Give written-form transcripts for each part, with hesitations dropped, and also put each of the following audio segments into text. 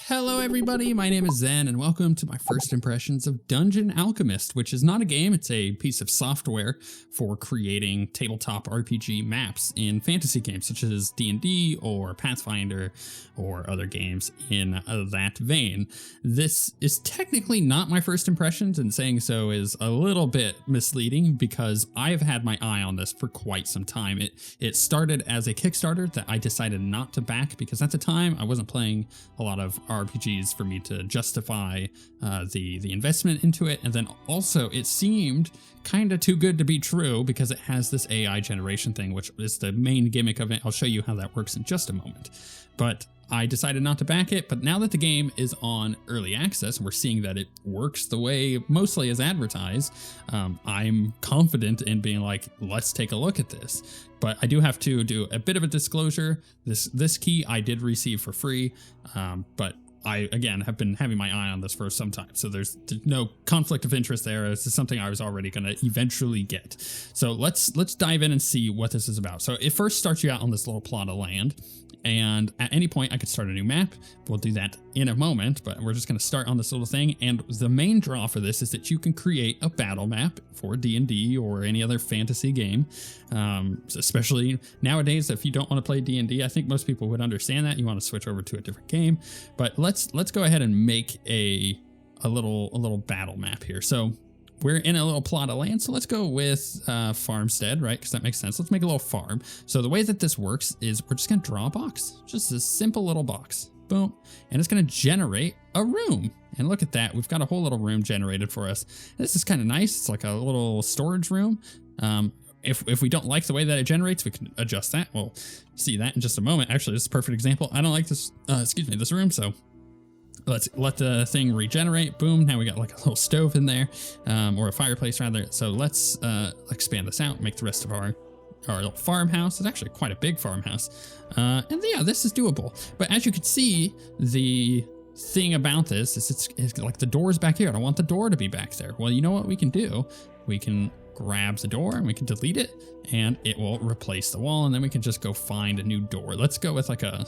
Hello everybody, my name is Zen and welcome to my first impressions of Dungeon Alchemist, which is not a game, it's a piece of software for creating tabletop RPG maps in fantasy games such as D&D or Pathfinder or other games in that vein. This is technically not my first impressions, and saying so is a little bit misleading because I've had my eye on this for quite some time. It started as a Kickstarter that I decided not to back because at the time I wasn't playing a lot of RPGs for me to justify the investment into it, and then also it seemed kind of too good to be true because it has this AI generation thing, which is the main gimmick of it. I'll show you how that works in just a moment. But I decided not to back it, but now that the game is on early access and we're seeing that it works the way mostly as advertised, I'm confident in being like, let's take a look at this. But I do have to do a bit of a disclosure. This key I did receive for free, but I, again, have been having my eye on this for some time. So there's no conflict of interest there. This is something I was already going to eventually get. So let's dive in and see what this is about. So it first starts you out on this little plot of land. And at any point I could start a new map. We'll do that in a moment, but we're just going to start on this little thing. And the main draw for this is that you can create a battle map for D&D or any other fantasy game. Especially nowadays, if you don't want to play D&D, I think most people would understand that. You want to switch over to a different game. But let's go ahead and make a little battle map here. So we're in a little plot of land, so let's go with farmstead, right? Because that makes sense. Let's make a little farm. So the way that this works is we're just going to draw a box, just a simple little box. Boom. And it's going to generate a room. And look at that. We've got a whole little room generated for us. This is kind of nice. It's like a little storage room. If we don't like the way that it generates, we can adjust that. We'll see that in just a moment. Actually, this is a perfect example. I don't like this, this room, so let's let the thing regenerate. Boom. Now we got like a little stove in there, or a fireplace rather. So let's expand this out, make the rest of our little farmhouse. It's actually quite a big farmhouse. And yeah, this is doable. But as you can see, the thing about this is it's like the door's back here. I don't want the door to be back there. Well, you know what we can do? We can grab the door and we can delete it and it will replace the wall. And then we can just go find a new door. Let's go with like a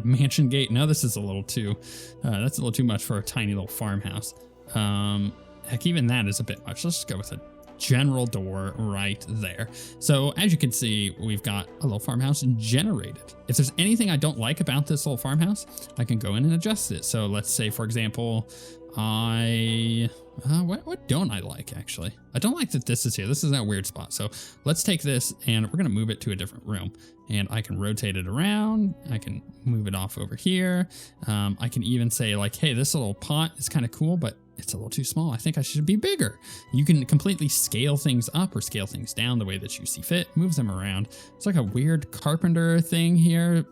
mansion gate. No, this is a little too, that's a little too much for a tiny little farmhouse. Heck, even that is a bit much. Let's just go with a general door right there. So as you can see, we've got a little farmhouse generated. If there's anything I don't like about this little farmhouse, I can go in and adjust it. So let's say, for example, what don't I like, actually? I don't like that this is here. This is that weird spot. So let's take this and we're going to move it to a different room. And I can rotate it around. I can move it off over here. I can even say like, hey, this little pot is kind of cool, but it's a little too small. I think I should be bigger. You can completely scale things up or scale things down the way that you see fit. Moves them around. It's like a weird carpenter thing here.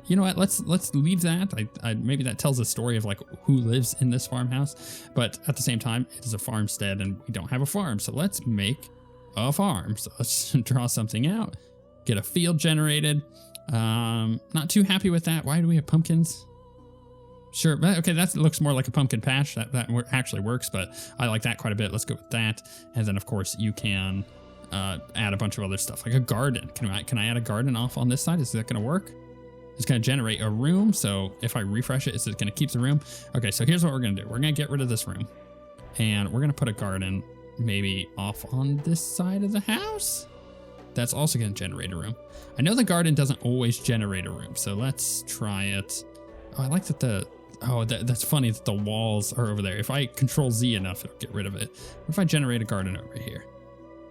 You know what? Let's leave that. Maybe that tells a story of like who lives in this farmhouse, but at the same time, it is a farmstead and we don't have a farm. So let's make a farm. So let's draw something out, get a field generated. Not too happy with that. Why do we have pumpkins? Sure. Okay, that looks more like a pumpkin patch. That actually works, but I like that quite a bit. Let's go with that. And then of course you can add a bunch of other stuff like a garden. Can I add a garden off on this side? Is that going to work? It's going to generate a room. So if I refresh it, is it going to keep the room? Okay, so here's what we're going to do. We're going to get rid of this room and we're going to put a garden maybe off on this side of the house. That's also going to generate a room. I know the garden doesn't always generate a room, so let's try it. Oh, I like that that's funny that the walls are over there. If I control Z enough, it'll get rid of it. What if I generate a garden over here?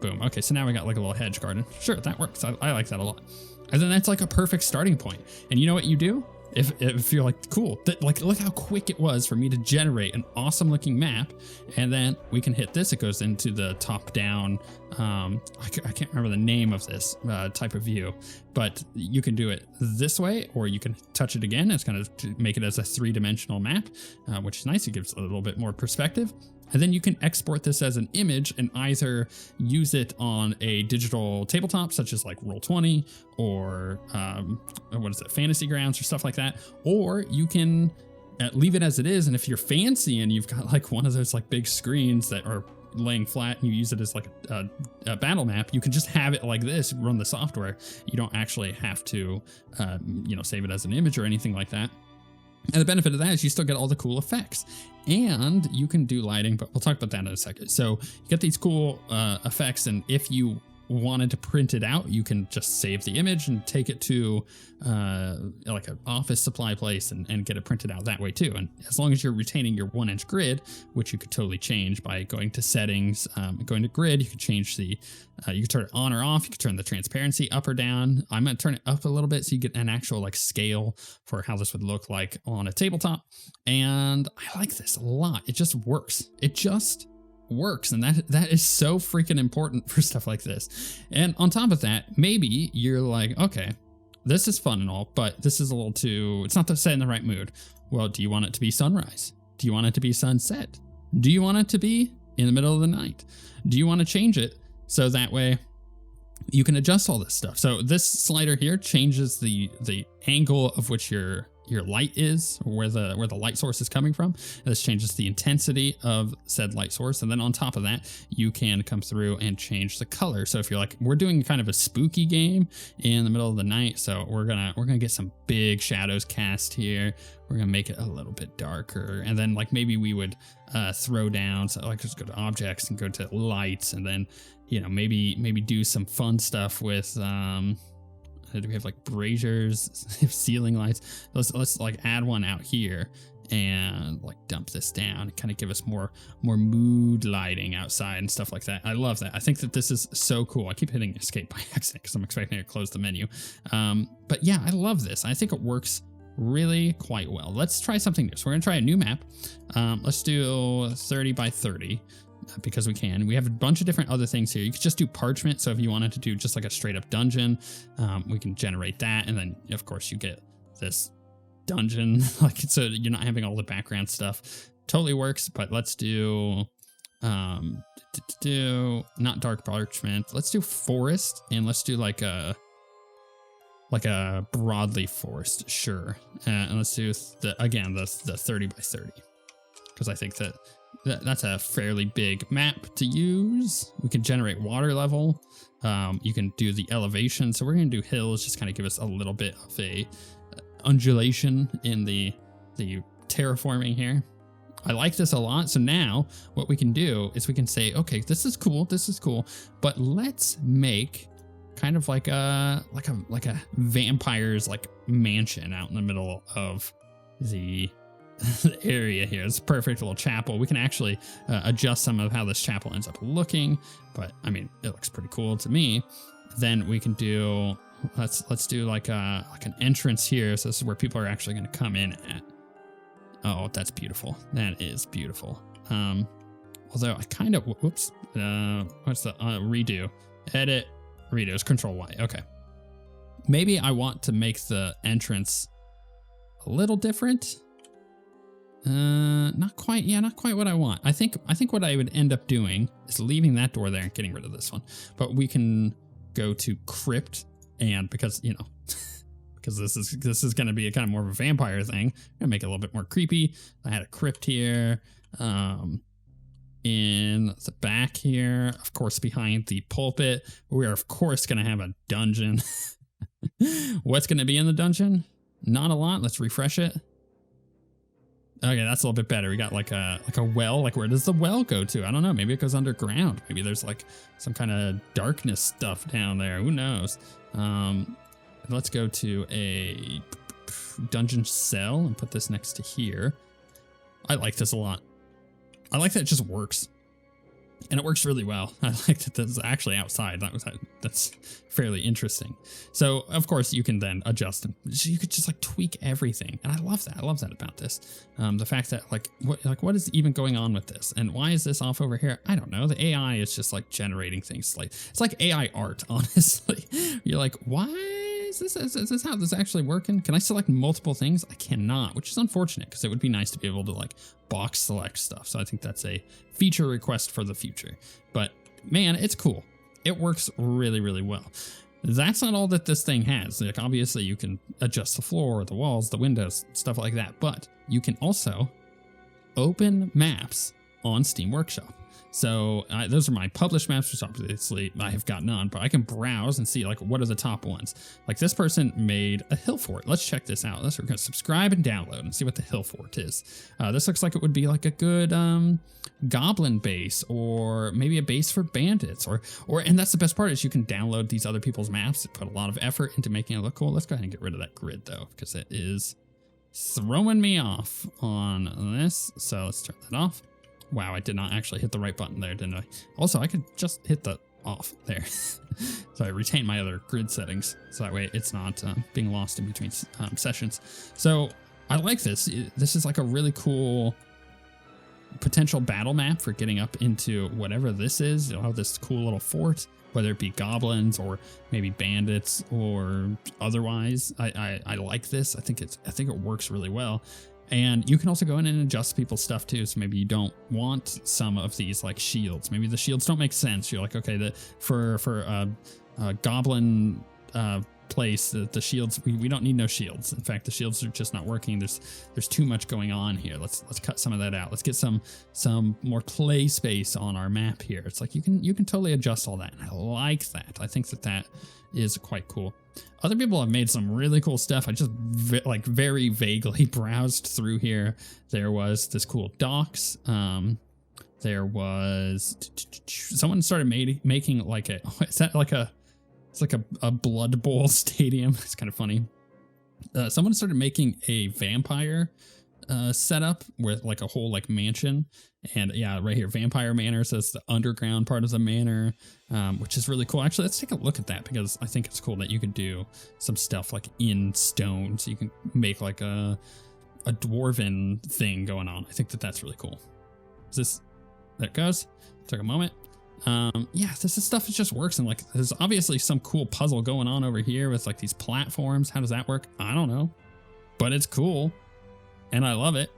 Boom. Okay, so now we got like a little hedge garden. Sure, that works. I like that a lot. And then that's like a perfect starting point. And you know what you do? If you're like, cool, like look how quick it was for me to generate an awesome looking map. And then we can hit this. It goes into the top down. I can't remember the name of this type of view, but you can do it this way, or you can touch it again. It's going to make it as a 3-dimensional map, which is nice. It gives a little bit more perspective. And then you can export this as an image and either use it on a digital tabletop, such as like Roll20 or Fantasy Grounds or stuff like that. Or you can leave it as it is. And if you're fancy and you've got like one of those like big screens that are laying flat and you use it as like a battle map, you can just have it like this, run the software. You don't actually have to, save it as an image or anything like that. And the benefit of that is you still get all the cool effects. And you can do lighting, but we'll talk about that in a second. So you get these cool effects, and if you wanted to print it out, you can just save the image and take it to like an office supply place and get it printed out that way too. And as long as you're retaining your 1-inch grid, which you could totally change by going to settings, going to grid, you could change the, you could turn it on or off. You could turn the transparency up or down. I'm going to turn it up a little bit so you get an actual like scale for how this would look like on a tabletop. And I like this a lot. It just works. It just works, and that is so freaking important for stuff like this. And on top of that, maybe you're like, okay, this is fun and all, but this is a little too, it's not set in the right mood. Well, do you want it to be sunrise? Do you want it to be sunset? Do you want it to be in the middle of the night? Do you want to change it so that way you can adjust all this stuff? So this slider here changes the angle of which your light is, where the light source is coming from. This changes the intensity of said light source. And then on top of that, you can come through and change the color. So if you're like, we're doing kind of a spooky game in the middle of the night, so we're gonna get some big shadows cast here. We're gonna make it a little bit darker. And then like maybe we would throw down, so like just go to objects and go to lights, and then, you know, maybe do some fun stuff with do we have like braziers, ceiling lights? Let's like add one out here and like dump this down and kind of give us more mood lighting outside and stuff like that. I love that. I think that this is so cool. I keep hitting escape by accident because I'm expecting to close the menu. But yeah, I love this. I think it works really quite well. Let's try something new. So we're gonna try a new map. Let's do 30 by 30. Because we can. We have a bunch of different other things here. You could just do parchment. So if you wanted to do just like a straight up dungeon, we can generate that. And then of course you get this dungeon, like, so you're not having all the background stuff. Totally works. But let's do, not dark parchment. Let's do forest, and let's do like a broadleaf forest. Sure. And let's do the 30 by 30. Because I think that's a fairly big map to use. We can generate water level. You can do the elevation. So we're going to do hills, just kind of give us a little bit of a undulation in the terraforming here. I like this a lot. So now what we can do is we can say, okay, this is cool, but let's make kind of like a vampire's like mansion out in the middle of the area here. It's a perfect little chapel. We can actually adjust some of how this chapel ends up looking, but I mean, it looks pretty cool to me. Then we can do, let's do like an entrance here. So this is where people are actually going to come in at. Oh, that's beautiful. That is beautiful. Although I kind of, whoops, what's the redo? Edit, redo is Control Y. Okay. Maybe I want to make the entrance a little different. Not quite what I want. I think what I would end up doing is leaving that door there and getting rid of this one. But we can go to crypt, and because, you know, because this is going to be a kind of more of a vampire thing, I'm gonna make it a little bit more creepy. I had a crypt here, in the back here, of course, behind the pulpit. We are of course going to have a dungeon. What's going to be in the dungeon? Not a lot. Let's refresh it. Okay, that's a little bit better. We got like a well. Like, where does the well go to? I don't know. Maybe it goes underground. Maybe there's like some kind of darkness stuff down there. Who knows? Let's go to a dungeon cell and put this next to here. I like this a lot. I like that it just works. And it works really well. I like that this is actually outside. That's fairly interesting. So of course you can then adjust, and you could just like tweak everything. And I love that. I love that about this. The fact that what is even going on with this, and why is this off over here? I don't know. The AI is just like generating things. Like, it's like AI art, honestly. You're like, why is this how this is actually working? Can I select multiple things? I cannot, which is unfortunate because it would be nice to be able to like box select stuff. So I think that's a feature request for the future. But man, it's cool. It works really, really well. That's not all that this thing has. Like, obviously you can adjust the floor, the walls, the windows, stuff like that, but you can also open maps on Steam Workshop. So those are my published maps, which obviously I have got none, but I can browse and see like what are the top ones. Like this person made a hill fort. Let's check this out. We're going to subscribe and download and see what the hill fort is. This looks like it would be like a good goblin base, or maybe a base for bandits, and that's the best part is you can download these other people's maps and put a lot of effort into making it look cool. Let's go ahead and get rid of that grid though, because it is throwing me off on this. So let's turn that off. Wow, I did not actually hit the right button there, didn't I? Also, I could just hit the off there. So I retain my other grid settings, so that way it's not being lost in between sessions. So I like this. This is like a really cool potential battle map for getting up into whatever this is. You'll have this cool little fort, whether it be goblins or maybe bandits or otherwise. I like this. I think it works really well. And you can also go in and adjust people's stuff too. So maybe you don't want some of these like shields. Maybe the shields don't make sense. You're like, okay, for a goblin place, the shields, we don't need no shields. In fact, the shields are just not working. There's too much going on here. Let's cut some of that out. Let's get some more play space on our map here. It's like you can totally adjust all that. And I like that. I think that is quite cool. Other people have made some really cool stuff. I just very vaguely browsed through here. There was this cool docks. There was someone started making like it's like a Blood Bowl stadium. It's kind of funny. Someone started making a vampire setup with like a whole like mansion. And yeah, right here, Vampire Manor says the underground part of the manor, which is really cool. Actually, let's take a look at that because I think it's cool that you can do some stuff like in stone. So you can make like a dwarven thing going on. I think that's really cool. There it goes. Took a moment. Yeah, this stuff just works. And like, there's obviously some cool puzzle going on over here with like these platforms. How does that work? I don't know, but it's cool and I love it.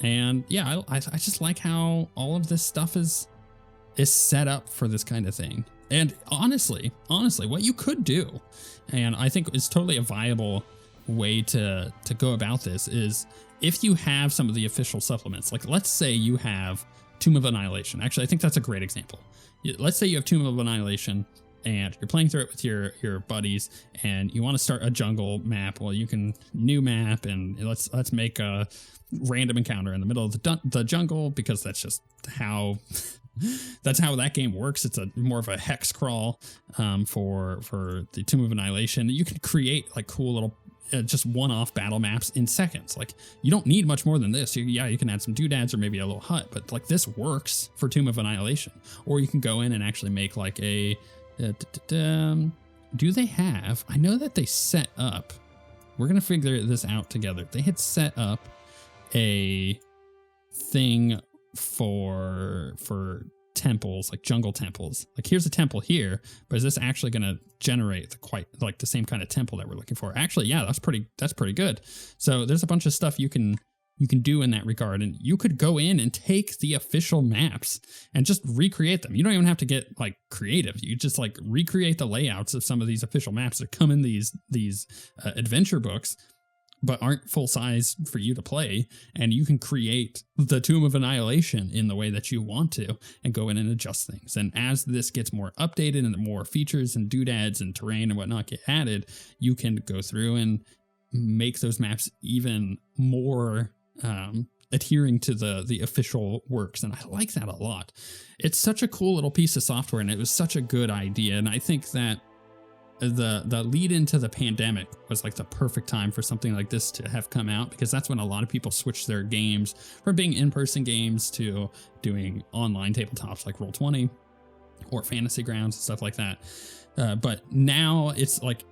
And yeah, I just like how all of this stuff is set up for this kind of thing. And honestly, what you could do, and I think is totally a viable way to go about this, is if you have some of the official supplements, like let's say you have Tomb of Annihilation. Actually, I think that's a great example. Let's say you have Tomb of Annihilation and you're playing through it with your buddies and you want to start a jungle map. Well, you can new map and let's make a random encounter in the middle of the jungle, because that's just how that game works. It's more of a hex crawl for the Tomb of Annihilation. You can create like cool little just one-off battle maps in seconds. Like you don't need much more than this. You can add some doodads or maybe a little hut, but like this works for Tomb of Annihilation. Or you can go in and actually make like a do they have, I know that they set up, we're gonna figure this out together. They had set up a thing for temples, like jungle temples. Like here's a temple here, but is this actually going to generate the same kind of temple that we're looking for? Actually, yeah, that's pretty good. So there's a bunch of stuff you can do in that regard, and you could go in and take the official maps and just recreate them. You don't even have to get like creative. You just like recreate the layouts of some of these official maps that come in these adventure books, but aren't full size for you to play. And you can create the Tomb of Annihilation in the way that you want to and go in and adjust things. And as this gets more updated and more features and doodads and terrain and whatnot get added, you can go through and make those maps even more adhering to the official works. And I like that a lot. It's such a cool little piece of software, and it was such a good idea. And I think that the lead into the pandemic was like the perfect time for something like this to have come out, because that's when a lot of people switched their games from being in-person games to doing online tabletops like Roll20 or Fantasy Grounds and stuff like that. But now it's like,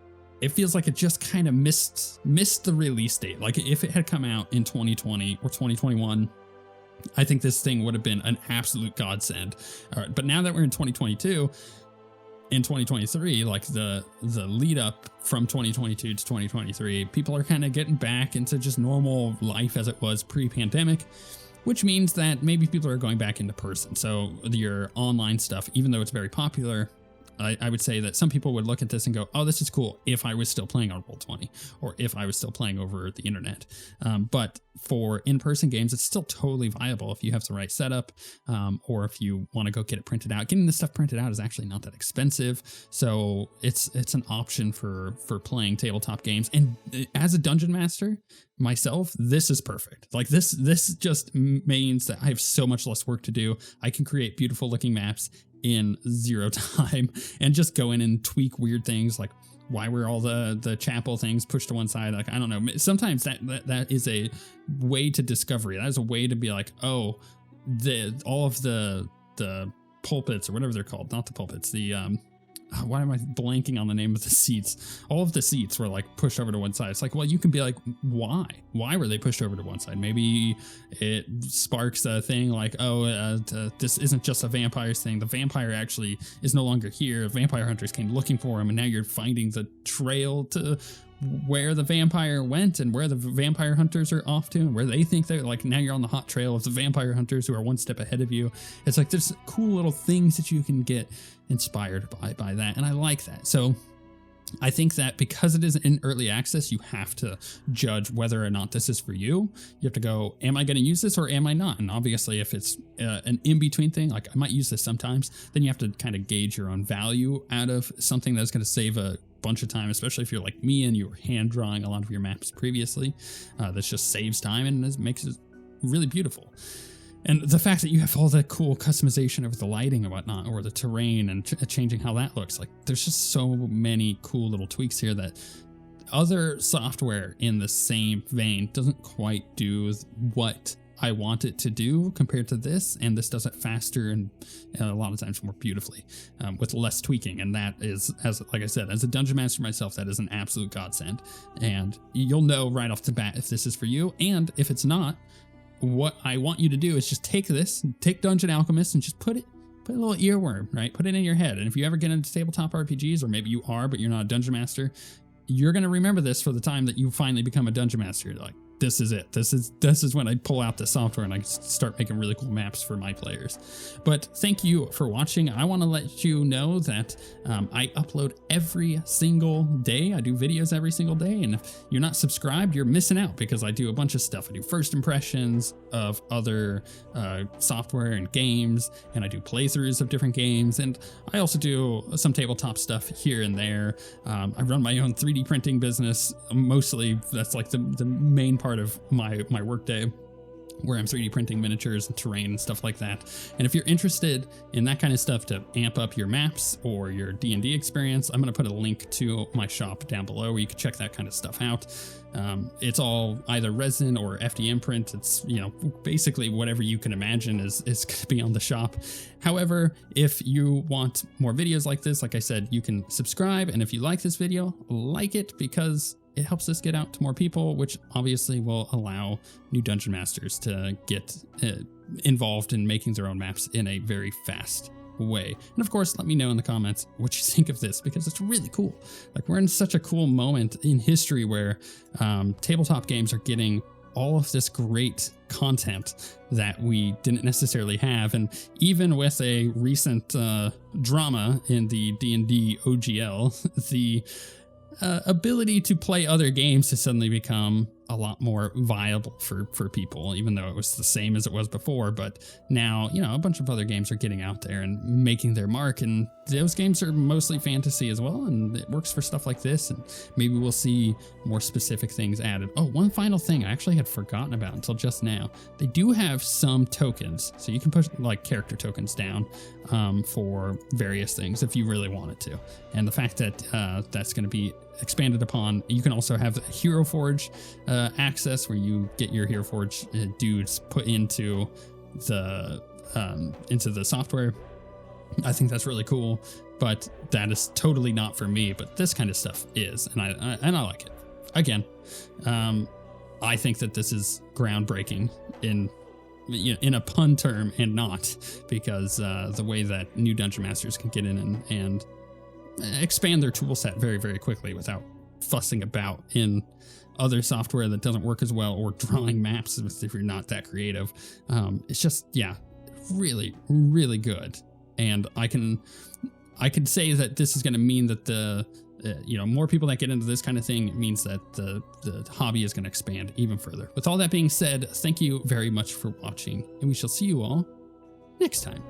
it feels like it just kind of missed the release date. Like if it had come out in 2020 or 2021, I think this thing would have been an absolute godsend. All right, but now that we're in 2022, in 2023, like the lead up from 2022 to 2023, people are kind of getting back into just normal life as it was pre-pandemic, which means that maybe people are going back into person. So your online stuff, even though it's very popular, I would say that some people would look at this and go, oh, this is cool if I was still playing on Roll20 or if I was still playing over the internet. But for in-person games, it's still totally viable if you have the right setup, or if you want to go get it printed out. Getting this stuff printed out is actually not that expensive, so it's an option for playing tabletop games. And as a dungeon master myself, this is perfect. Like this just means that I have so much less work to do. I can create beautiful looking maps in 0 time and just go in and tweak weird things, like why were all the chapel things pushed to one side? Like, I don't know. Sometimes that is a way to discovery. That is a way to be like, oh, all of the pulpits or whatever they're called, not the pulpits, why am I blanking on the name of the seats? All of the seats were like pushed over to one side. It's like, well, you can be like, why? Why were they pushed over to one side? Maybe it sparks a thing like, oh, this isn't just a vampires thing. The vampire actually is no longer here. Vampire hunters came looking for him, and now you're finding the trail to where the vampire went and where the vampire hunters are off to and where they think they're like. Now you're on the hot trail of the vampire hunters who are one step ahead of you. It's like there's cool little things that you can get inspired by that, and I like that. So I think that because it is in early access, you have to judge whether or not this is for you. You have to go, am I going to use this or am I not? And obviously if it's an in-between thing, like I might use this sometimes, then you have to kind of gauge your own value out of something that's going to save a bunch of time, especially if you're like me and you were hand drawing a lot of your maps previously. This just saves time and makes it really beautiful. And the fact that you have all the cool customization of the lighting and whatnot, or the terrain and changing how that looks, like there's just so many cool little tweaks here that other software in the same vein doesn't quite do what I want it to do compared to this, and this does it faster and a lot of times more beautifully, with less tweaking. And that is, like I said, as a dungeon master myself, that is an absolute godsend. And you'll know right off the bat if this is for you, and if it's not, what I want you to do is just take Dungeon Alchemist and just put a little earworm, right? Put it in your head. And if you ever get into tabletop RPGs, or maybe you are, but you're not a dungeon master, you're going to remember this for the time that you finally become a dungeon master. You're like, this is it. This is when I pull out the software and I start making really cool maps for my players. But thank you for watching. I want to let you know that I upload every single day. I do videos every single day. And if you're not subscribed, you're missing out, because I do a bunch of stuff. I do first impressions of other software and games, and I do playthroughs of different games. And I also do some tabletop stuff here and there. I run my own 3D printing business. Mostly that's like the main part of my workday, where I'm 3D printing miniatures and terrain and stuff like that. And if you're interested in that kind of stuff to amp up your maps or your D&D experience, I'm going to put a link to my shop down below where you can check that kind of stuff out. It's all either resin or FDM print. It's, basically whatever you can imagine is going to be on the shop. However, if you want more videos like this, like I said, you can subscribe. And if you like this video, like it, because it helps us get out to more people, which obviously will allow new dungeon masters to get involved in making their own maps in a very fast way. And of course, let me know in the comments what you think of this, because it's really cool. Like, we're in such a cool moment in history where tabletop games are getting all of this great content that we didn't necessarily have. And even with a recent drama in the D&D OGL, the ability to play other games has suddenly become a lot more viable for people, even though it was the same as it was before. But now, a bunch of other games are getting out there and making their mark, and those games are mostly fantasy as well, and it works for stuff like this. And maybe we'll see more specific things added. Oh, one final thing I actually had forgotten about until just now. They do have some tokens, so you can put like character tokens down for various things if you really wanted to. And the fact that that's going to be expanded upon, you can also have Hero Forge access, where you get your Hero Forge dudes put into the software. I think that's really cool, but that is totally not for me. But this kind of stuff is, and I like it. Again, I think that this is groundbreaking in a pun term, and not, because the way that new dungeon masters can get in and expand their tool set very, very quickly without fussing about in other software that doesn't work as well, or drawing maps if you're not that creative. It's just, really, really good. And I could say that this is going to mean that the more people that get into this kind of thing means that the hobby is going to expand even further. With all that being said, thank you very much for watching, and we shall see you all next time.